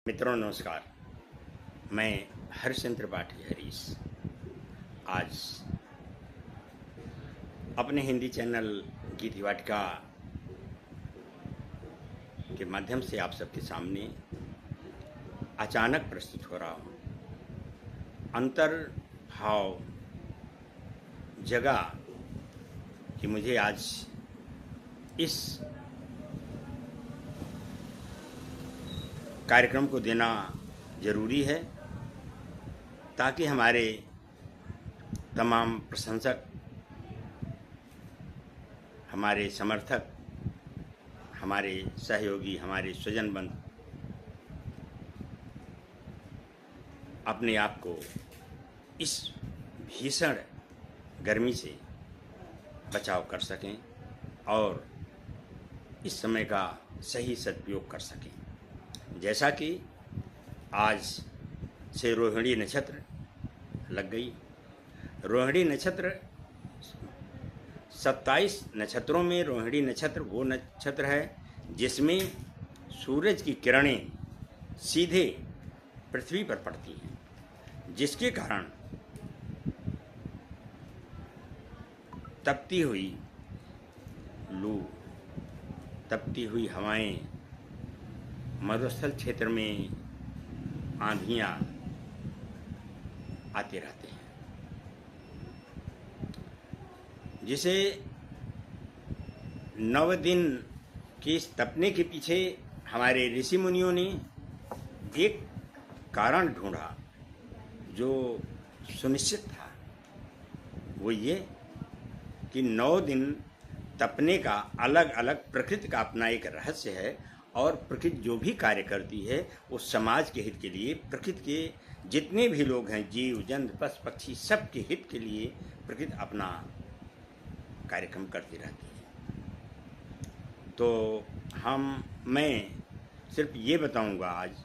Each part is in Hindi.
मित्रों नमस्कार। मैं हरिश्चंद्र पाठी हरीश आज अपने हिंदी चैनल गीति वाटिका के माध्यम से आप सबके सामने अचानक प्रस्तुत हो रहा हूँ। अंतर्भाव जगा कि मुझे आज इस कार्यक्रम को देना जरूरी है ताकि हमारे तमाम प्रशंसक, हमारे समर्थक, हमारे सहयोगी, हमारे स्वजन बंधु अपने आप को इस भीषण गर्मी से बचाव कर सकें और इस समय का सही सदुपयोग कर सकें। जैसा कि आज से रोहिणी नक्षत्र लग गई। रोहिणी नक्षत्र 27 नक्षत्रों में रोहिणी नक्षत्र वो नक्षत्र है जिसमें सूरज की किरणें सीधे पृथ्वी पर पड़ती हैं, जिसके कारण तपती हुई लू, तपती हुई हवाएं, मरुस्थल क्षेत्र में आंधियां आते रहते हैं, जिसे 9 दिन के इस तपने के पीछे हमारे ऋषि मुनियों ने एक कारण ढूंढा जो सुनिश्चित था। वो ये कि 9 दिन तपने का अलग अलग प्रकृति का अपना एक रहस्य है और प्रकृति जो भी कार्य करती है वो समाज के हित के लिए, प्रकृति के जितने भी लोग हैं, जीव जंतु पशु पक्षी, सबके हित के लिए प्रकृति अपना कार्यक्रम करती रहती है। तो मैं सिर्फ ये बताऊंगा आज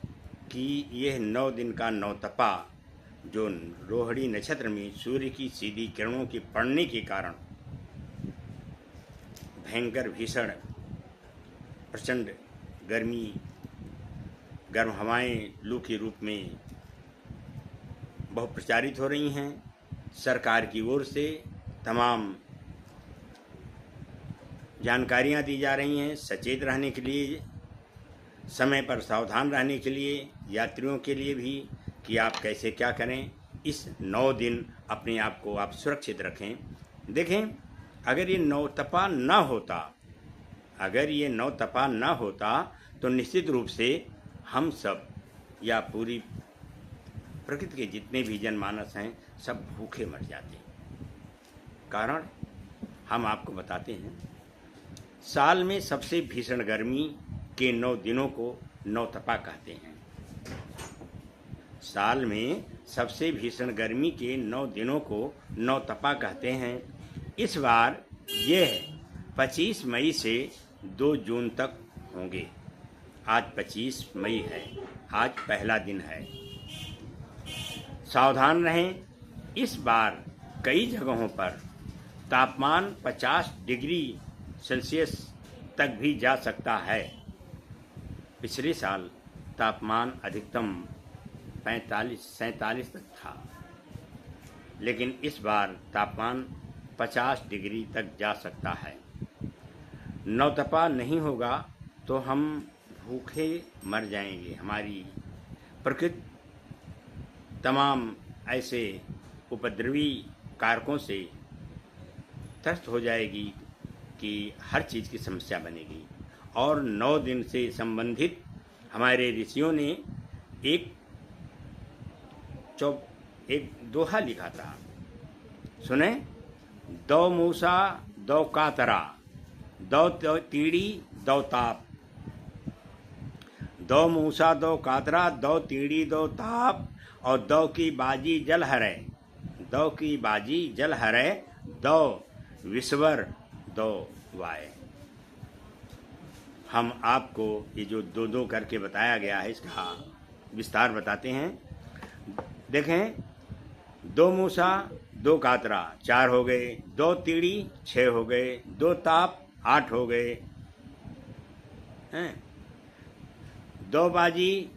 कि यह 9 दिन का नौतपा जो रोहिणी नक्षत्र में सूर्य की सीधी किरणों के पड़ने के कारण भयंकर भीषण प्रचंड गर्मी, गर्म हवाएं लू के रूप में बहुत प्रचारित हो रही हैं। सरकार की ओर से तमाम जानकारियां दी जा रही हैं सचेत रहने के लिए, समय पर सावधान रहने के लिए, यात्रियों के लिए भी कि आप कैसे क्या करें। इस 9 दिन अपने आप को आप सुरक्षित रखें। देखें, अगर ये नौतपा न होता तो निश्चित रूप से हम सब या पूरी प्रकृति के जितने भी जनमानस हैं सब भूखे मर जाते। कारण हम आपको बताते हैं, साल में सबसे भीषण गर्मी के 9 दिनों को नौतपा कहते हैं। साल में सबसे भीषण गर्मी के 9 दिनों को नौतपा कहते हैं। इस बार यह 25 मई से 2 जून तक होंगे। आज 25 मई है, आज पहला दिन है। सावधान रहें, इस बार कई जगहों पर तापमान 50 डिग्री सेल्सियस तक भी जा सकता है। पिछले साल तापमान अधिकतम 45-47 तक था, लेकिन इस बार तापमान 50 डिग्री तक जा सकता है। नौतपा नहीं होगा तो हम भूखे मर जाएंगे। हमारी प्रकृति तमाम ऐसे उपद्रवी कारकों से त्रस्त हो जाएगी कि हर चीज़ की समस्या बनेगी। और 9 दिन से संबंधित हमारे ऋषियों ने एक दोहा लिखा था, सुने। 2 मूसा 2 कातरा, 2 तीड़ी 2 ताप। 2 मूसा 2 कातरा, 2 तीड़ी 2 ताप, और 2 की बाजी जल हरे। 2 की बाजी जल हरे, 2 विश्वर 2 वाय। हम आपको ये जो 2 करके बताया गया है इसका विस्तार बताते हैं। देखें, 2 मूसा 2 कातरा 4 हो गए, 2 तीड़ी 6 हो गए, 2 ताप 8 हो गए हैं, 2 बाजी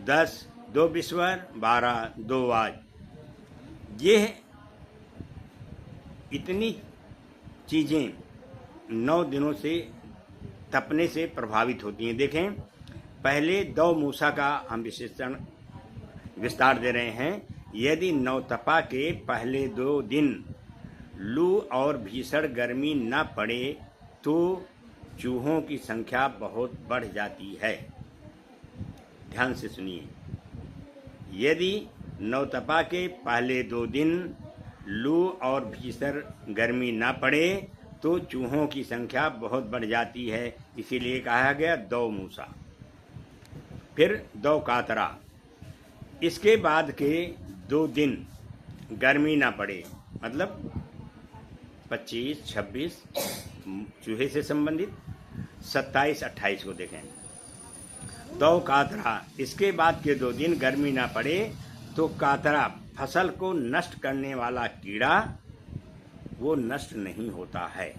10 2 विश्वर 12 2 वाज। ये इतनी चीज़ें 9 दिनों से तपने से प्रभावित होती हैं। देखें, पहले 2 मूसा का हम विस्तार दे रहे हैं। यदि नवतपा के पहले 2 दिन लू और भीषण गर्मी न पड़े तो चूहों की संख्या बहुत बढ़ जाती है। ध्यान से सुनिए, यदि नवतपा के पहले 2 दिन लू और भीषण गर्मी न पड़े तो चूहों की संख्या बहुत बढ़ जाती है, इसीलिए कहा गया 2 मूसा। फिर 2 कातरा। इसके बाद के 2 दिन गर्मी ना पड़े, मतलब 25 26 चूहे से संबंधित, 27 28 को देखें 2 कातरा। इसके बाद के 2 दिन गर्मी ना पड़े तो कातरा फसल को नष्ट करने वाला कीड़ा वो नष्ट नहीं होता है,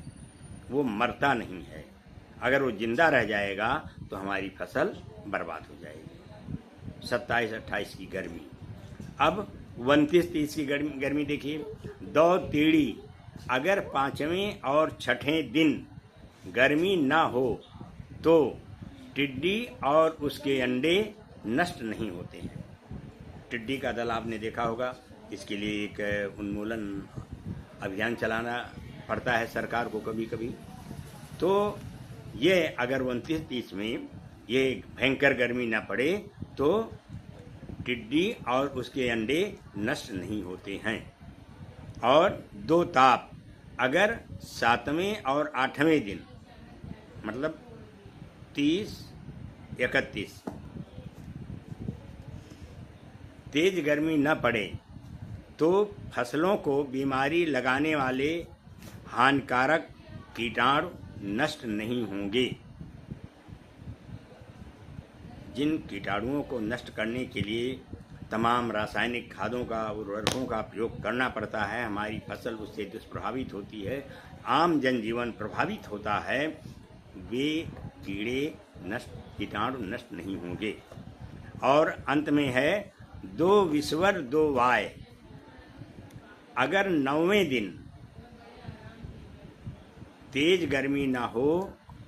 वो मरता नहीं है। अगर वो जिंदा रह जाएगा तो हमारी फसल बर्बाद हो जाएगी। 27 28 की गर्मी। अब 29 30 की गर्मी देखिए। 2 तीड़ी। अगर 5वें और 6ठें दिन गर्मी ना हो तो टिड्डी और उसके अंडे नष्ट नहीं होते हैं। टिड्डी का दल आपने देखा होगा, इसके लिए एक उन्मूलन अभियान चलाना पड़ता है सरकार को कभी कभी। तो ये अगर 29 30 में ये भयंकर गर्मी ना पड़े तो टिड्डी और उसके अंडे नष्ट नहीं होते हैं। और 2 ताप। अगर 7वें और 8वें दिन, मतलब 30 31 तेज गर्मी न पड़े तो फसलों को बीमारी लगाने वाले हानिकारक कीटाणु नष्ट नहीं होंगे। जिन कीटाणुओं को नष्ट करने के लिए तमाम रासायनिक खादों का, उर्वरकों का प्रयोग करना पड़ता है, हमारी फसल उससे दुष्प्रभावित होती है, आम जनजीवन प्रभावित होता है, वे कीटाणु नष्ट नहीं होंगे। और अंत में है 2 विश्वर 2 वाय। अगर 9वें दिन तेज गर्मी ना हो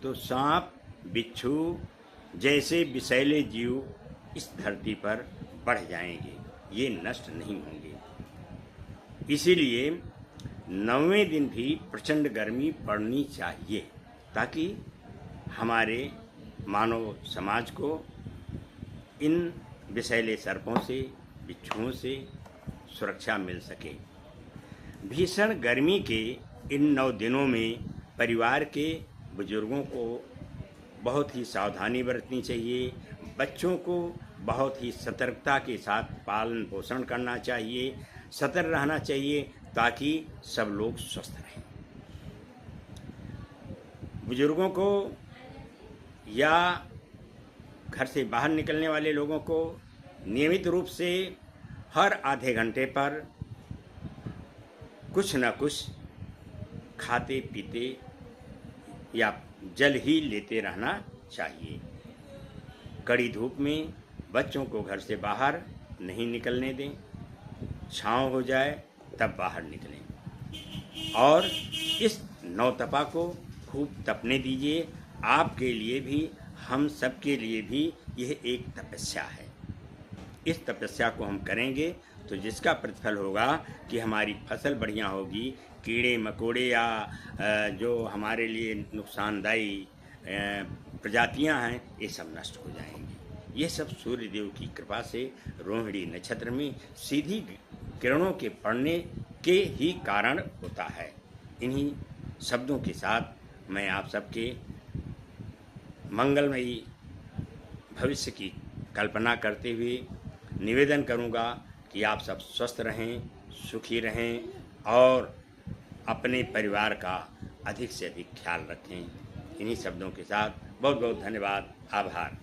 तो सांप बिच्छू जैसे विषैले जीव इस धरती पर बढ़ जाएंगे, ये नष्ट नहीं होंगे। इसीलिए 9वें दिन भी प्रचंड गर्मी पड़नी चाहिए ताकि हमारे मानव समाज को इन विषैले सर्पों से, बिच्छुओं से सुरक्षा मिल सके। भीषण गर्मी के इन 9 दिनों में परिवार के बुजुर्गों को बहुत ही सावधानी बरतनी चाहिए। बच्चों को बहुत ही सतर्कता के साथ पालन पोषण करना चाहिए, सतर्क रहना चाहिए ताकि सब लोग स्वस्थ रहें। बुजुर्गों को या घर से बाहर निकलने वाले लोगों को नियमित रूप से हर आधे घंटे पर कुछ न कुछ खाते पीते या जल ही लेते रहना चाहिए। कड़ी धूप में बच्चों को घर से बाहर नहीं निकलने दें, छाँव हो जाए तब बाहर निकलें। और इस नवतपा को खूब तपने दीजिए। आपके लिए भी, हम सब के लिए भी यह एक तपस्या है। इस तपस्या को हम करेंगे तो जिसका प्रतिफल होगा कि हमारी फसल बढ़िया होगी, कीड़े मकोड़े या जो हमारे लिए नुकसानदायी प्रजातियां हैं ये सब नष्ट हो जाएंगी। ये सब सूर्य देव की कृपा से रोहिणी नक्षत्र में सीधी किरणों के पड़ने के ही कारण होता है। इन्हीं शब्दों के साथ मैं आप सबके मंगलमयी भविष्य की कल्पना करते हुए निवेदन करूंगा कि आप सब स्वस्थ रहें, सुखी रहें और अपने परिवार का अधिक से अधिक ख्याल रखें। इन्हीं शब्दों के साथ बहुत बहुत धन्यवाद, आभार।